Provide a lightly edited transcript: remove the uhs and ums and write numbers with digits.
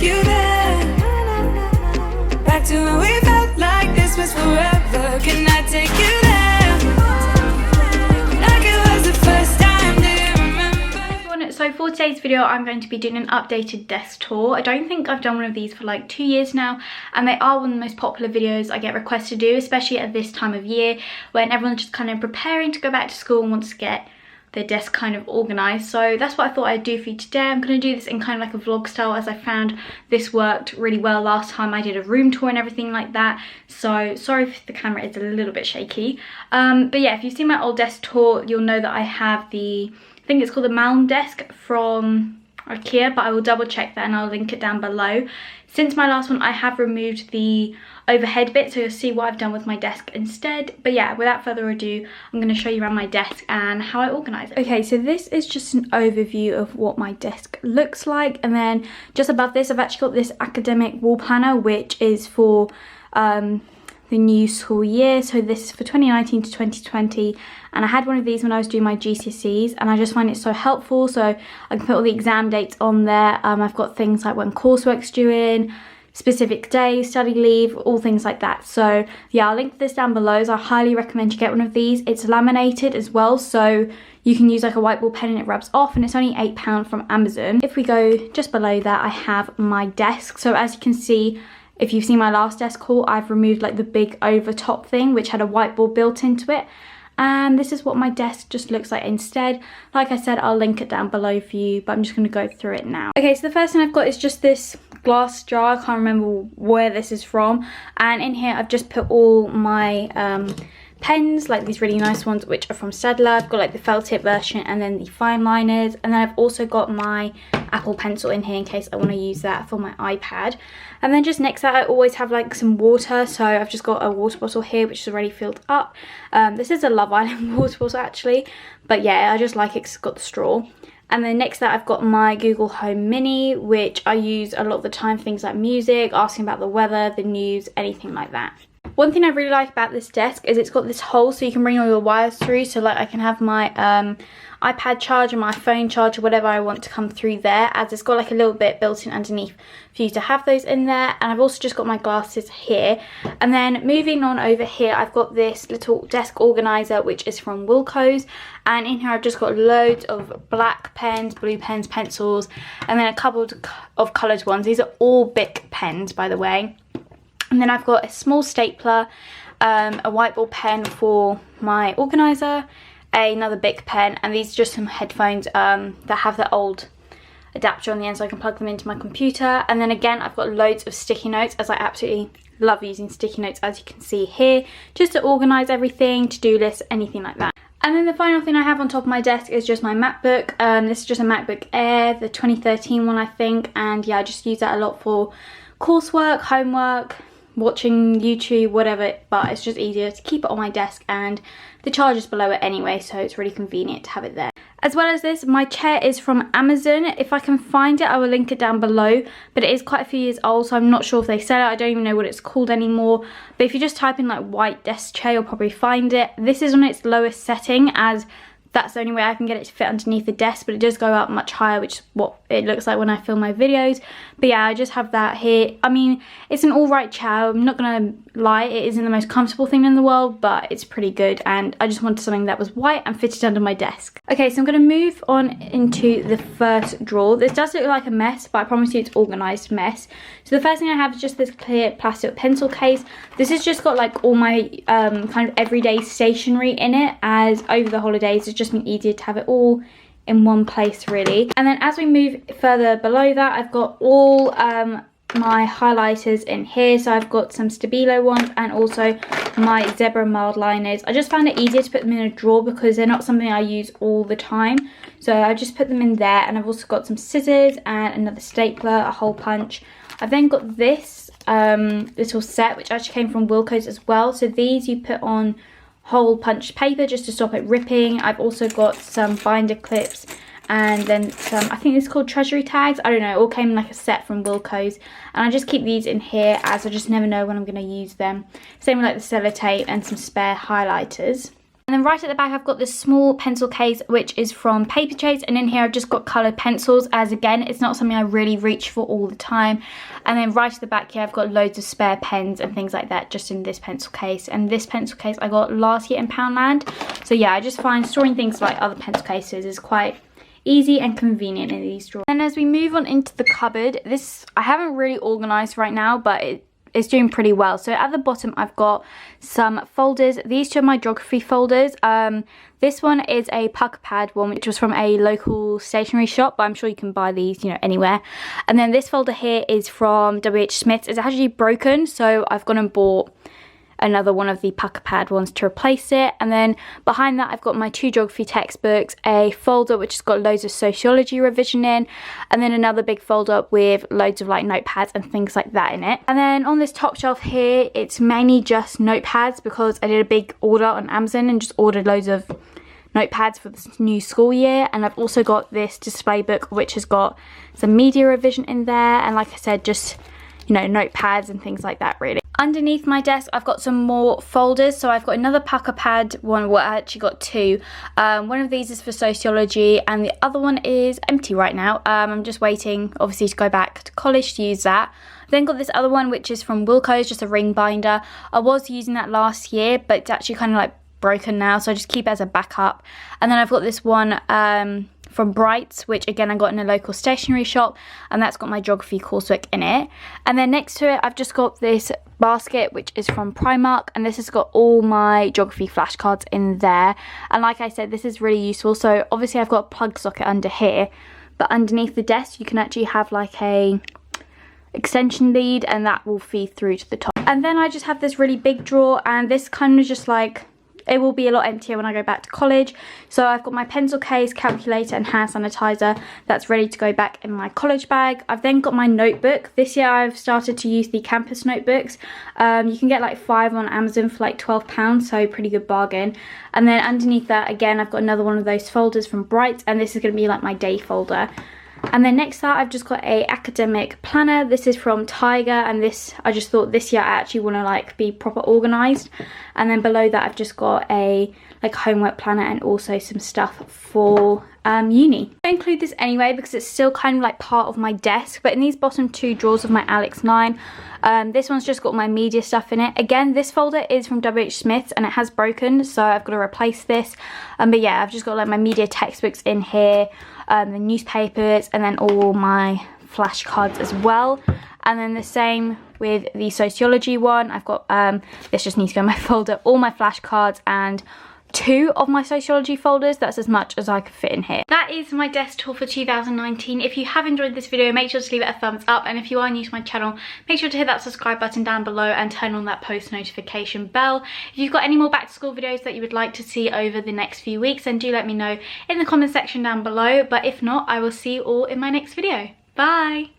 you there, back to when we felt like this was forever. Can I take you there, like it was the first time? Do you remember? So for today's video, I'm going to be doing an updated desk tour. I don't think I've done one of these for like 2 years now, and they are one of the most popular videos I get requested to do, especially at this time of year when everyone's just kind of preparing to go back to school and wants to get their desk kind of organized. So that's what I thought I'd do for you today. I'm going to do this in kind of like a vlog style, as I found this worked really well last time I did a room tour and everything like that. So sorry if the camera is a little bit shaky. But yeah, if you've seen my old desk tour, you'll know that I have the, I think it's called the Malm desk from IKEA, but I will double check that and I'll link it down below. Since my last one, I have removed the overhead bit, so you'll see what I've done with my desk instead. But yeah, without further ado, I'm going to show you around my desk and how I organise it. Okay, so this is just an overview of what my desk looks like, and then just above this I've actually got this academic wall planner, which is for the new school year. So this is for 2019 to 2020, and I had one of these when I was doing my GCSEs, and I just find it so helpful. So I can put all the exam dates on there. I've got things like when coursework's due in, specific days, study leave, all things like that. So yeah, I'll link this down below. So I highly recommend you get one of these. It's laminated as well, so you can use like a whiteboard pen and it rubs off, and it's only £8 from Amazon. If we go just below that, I have my desk. So as you can see, if you've seen my last desk haul, I've removed like the big over top thing which had a whiteboard built into it, and this is what my desk just looks like instead. Like I said, I'll link it down below for you, but I'm just going to go through it now. Okay, so the first thing I've got is just this glass jar. I can't remember where this is from, and in here I've just put all my pens, like these really nice ones which are from Stedler. I've got like the felt tip version and then the fine liners, and then I've also got my Apple Pencil in here in case I want to use that for my iPad. And then just next to that I always have like some water, so I've just got a water bottle here which is already filled up. This is a Love Island water bottle actually, but yeah, I just like it because it's got the straw. And then next to that I've got my Google Home Mini, which I use a lot of the time, things like music, asking about the weather, the news, anything like that. One thing I really like about this desk is it's got this hole so you can bring all your wires through, so like I can have my iPad charger, my phone charger, whatever I want to come through there, as it's got like a little bit built in underneath for you to have those in there. And I've also just got my glasses here. And then moving on over here, I've got this little desk organizer which is from Wilko's, and in here I've just got loads of black pens, blue pens, pencils, and then a couple of coloured ones. These are all Bic pens, by the way. And then I've got a small stapler, a whiteboard pen for my organizer, another Bic pen, and these are just some headphones that have the old adapter on the end so I can plug them into my computer. And then again, I've got loads of sticky notes, as I absolutely love using sticky notes, as you can see here, just to organize everything, to-do lists, anything like that. And then the final thing I have on top of my desk is just my MacBook. This is just a MacBook Air, the 2013 one I think, and yeah, I just use that a lot for coursework, homework, watching YouTube, whatever, but it's just easier to keep it on my desk, and the charger's below it anyway, so it's really convenient to have it there. As well as this, my chair is from Amazon. If I can find it, I will link it down below, but it is quite a few years old, so I'm not sure if they sell it. I don't even know what it's called anymore, but if you just type in like white desk chair, you'll probably find it. This is on its lowest setting, as that's the only way I can get it to fit underneath the desk, but it does go up much higher, which is what it looks like when I film my videos. But yeah, I just have that here. I mean, it's an alright chair, I'm not gonna lie, it isn't the most comfortable thing in the world, but it's pretty good, and I just wanted something that was white and fitted under my desk. Okay, so I'm gonna move on into the first drawer. This does look like a mess, but I promise you it's organised mess. So the first thing I have is just this clear plastic pencil case. This has just got like all my kind of everyday stationery in it, as over the holidays it's just been easier to have it all in one place really. And then as we move further below that, I've got all my highlighters in here. So I've got some Stabilo ones and also my Zebra mild liners. I just found it easier to put them in a drawer because they're not something I use all the time, so I just put them in there. And I've also got some scissors and another stapler, a hole punch. I've then got this little set which actually came from Wilko's as well. So these you put on hole punched paper just to stop it ripping. I've also got some binder clips and then some, I think it's called treasury tags, I don't know, it all came in like a set from Wilko's, and I just keep these in here as I just never know when I'm going to use them. Same with like the sellotape and some spare highlighters. And then right at the back I've got this small pencil case which is from Paper Chase, and in here I've just got coloured pencils, as again it's not something I really reach for all the time. And then right at the back here I've got loads of spare pens and things like that just in this pencil case, and this pencil case I got last year in Poundland. So yeah, I just find storing things like other pencil cases is quite easy and convenient in these drawers. And as we move on into the cupboard, this I haven't really organised right now, but it's doing pretty well. So at the bottom I've got some folders. These two are my geography folders. This one is a pucker pad one, which was from a local stationery shop, but I'm sure you can buy these, you know, anywhere. And then this folder here is from WH Smith's. It's actually broken, so I've gone and bought another one of the pucker pad ones to replace it. And then behind that I've got my 2 geography textbooks, a folder which has got loads of sociology revision in, and then another big folder with loads of like notepads and things like that in it. And then on this top shelf here it's mainly just notepads, because I did a big order on Amazon and just ordered loads of notepads for this new school year. And I've also got this display book which has got some media revision in there, and like I said, just, you know, notepads and things like that really. Underneath my desk I've got some more folders. So I've got another pucker pad one, well I actually got 2. One of these is for sociology and the other one is empty right now. I'm just waiting obviously to go back to college to use that. I've then got this other one which is from Wilko's, just a ring binder. I was using that last year, but it's actually kind of like broken now, so I just keep it as a backup. And then I've got this one from Brights, which again I got in a local stationery shop, and that's got my geography coursework in it. And then next to it I've just got this basket which is from Primark, and this has got all my geography flashcards in there. And like I said, this is really useful. So obviously I've got a plug socket under here, but underneath the desk you can actually have like a extension lead, and that will feed through to the top. And then I just have this really big drawer, and this kind of just like, it will be a lot emptier when I go back to college. So I've got my pencil case, calculator and hand sanitizer that's ready to go back in my college bag. I've then got my notebook. This year I've started to use the campus notebooks. You can get like 5 on Amazon for like £12, so pretty good bargain. And then underneath that again I've got another one of those folders from Bright, and this is going to be like my day folder. And then next to that I've just got a academic planner. This is from Tiger, and this, I just thought this year I actually want to like be proper organised. And then below that I've just got a like homework planner and also some stuff for uni. I include this anyway because it's still kind of like part of my desk, but in these bottom 2 drawers of my Alex 9, this one's just got my media stuff in it. Again, this folder is from WH Smith's and it has broken, so I've got to replace this. But yeah, I've just got like my media textbooks in here, the newspapers, and then all my flashcards as well. And then the same with the sociology one. I've got, this just needs to go in my folder, all my flashcards and 2 of my sociology folders. That's as much as I could fit in here. That is my desk tour for 2019. If you have enjoyed this video, make sure to leave it a thumbs up, and if you are new to my channel, make sure to hit that subscribe button down below and turn on that post notification bell. If you've got any more back to school videos that you would like to see over the next few weeks, then do let me know in the comment section down below. But if not, I will see you all in my next video. Bye!